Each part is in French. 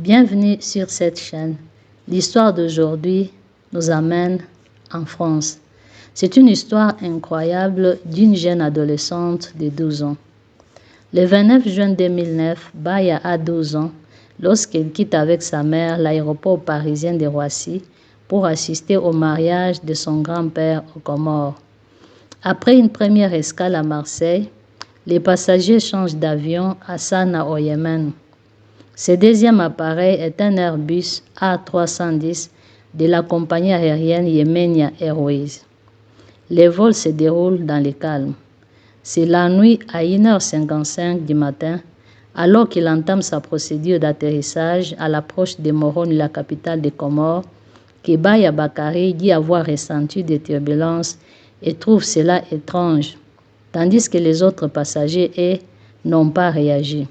Bienvenue sur cette chaîne. L'histoire d'aujourd'hui nous amène en France. C'est une histoire incroyable d'une jeune adolescente de 12 ans. Le 29 juin 2009, Baya a 12 ans lorsqu'elle quitte avec sa mère l'aéroport parisien de Roissy pour assister au mariage de son grand-père aux Comores. Après une première escale à Marseille, les passagers changent d'avion à Sanaa au Yémen. Ce deuxième appareil est un Airbus A310 de la compagnie aérienne Yemenia Airways. Les vols se déroulent dans le calme. C'est la nuit à 1h55 du matin, alors qu'il entame sa procédure d'atterrissage à l'approche de Moroni, la capitale des Comores, que Baya Bakari dit avoir ressenti des turbulences et trouve cela étrange, tandis que les autres passagers, n'ont pas réagi.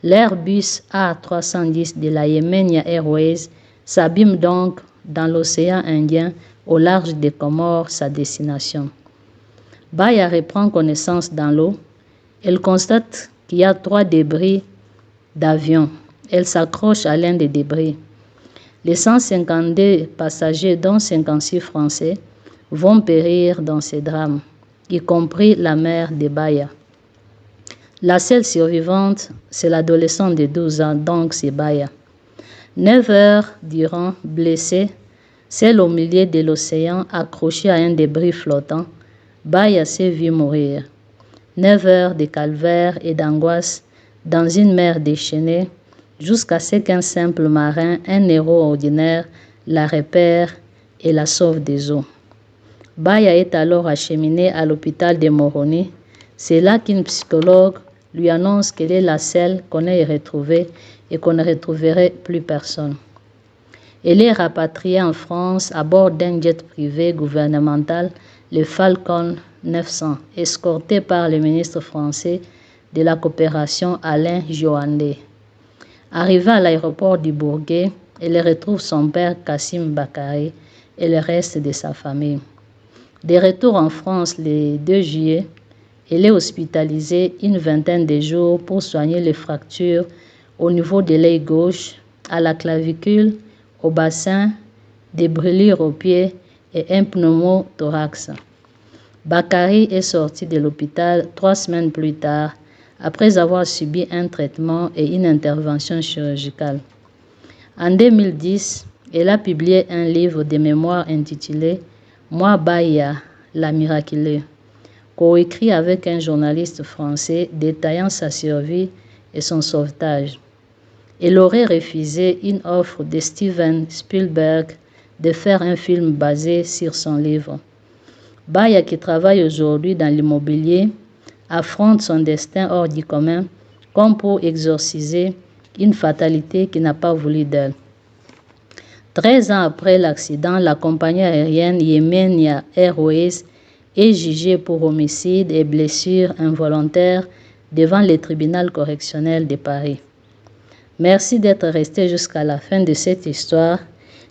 L'Airbus A310 de la Yemenia Airways s'abîme donc dans l'océan Indien au large des Comores, sa destination. Baya reprend connaissance dans l'eau. Elle constate qu'il y a 3 débris d'avion. Elle s'accroche à l'un des débris. Les 152 passagers, dont 56 Français, vont périr dans ces drames, y compris la mère de Baya. La seule survivante, c'est l'adolescente de 12 ans, donc c'est Baya. 9 heures durant, blessée, celle au milieu de l'océan, accrochée à un débris flottant, Baya s'est vue mourir. 9 heures de calvaire et d'angoisse dans une mer déchaînée, jusqu'à ce qu'un simple marin, un héros ordinaire, la repère et la sauve des eaux. Baya est alors acheminée à l'hôpital de Moroni. C'est là qu'une psychologue lui annonce qu'elle est la seule qu'on ait retrouvée et qu'on ne retrouverait plus personne. Elle est rapatriée en France à bord d'un jet privé gouvernemental, le Falcon 900, escortée par le ministre français de la coopération Alain Johandé. Arrivée à l'aéroport du Bourget, elle retrouve son père Kassim Bakari et le reste de sa famille. De retour en France le 2 juillet, elle est hospitalisée une vingtaine de jours pour soigner les fractures au niveau de l'œil gauche, à la clavicule, au bassin, des brûlures aux pieds et un pneumothorax. Bakari est sorti de l'hôpital 3 semaines plus tard, après avoir subi un traitement et une intervention chirurgicale. En 2010, elle a publié un livre de mémoires intitulé « Moi Baya, la miraculeuse », coécrit avec un journaliste français détaillant sa survie et son sauvetage. Elle aurait refusé une offre de Steven Spielberg de faire un film basé sur son livre. Baya, qui travaille aujourd'hui dans l'immobilier, affronte son destin hors du commun comme pour exorciser une fatalité qui n'a pas voulu d'elle. 13 ans après l'accident, la compagnie aérienne Yemenia Airways est jugée pour homicide et blessure involontaire devant le tribunal correctionnel de Paris. Merci d'être resté jusqu'à la fin de cette histoire.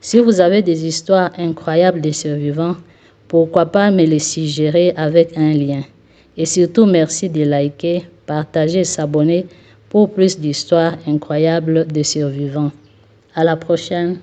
Si vous avez des histoires incroyables de survivants, pourquoi pas me les suggérer avec un lien. Et surtout, merci de liker, partager et s'abonner pour plus d'histoires incroyables de survivants. À la prochaine.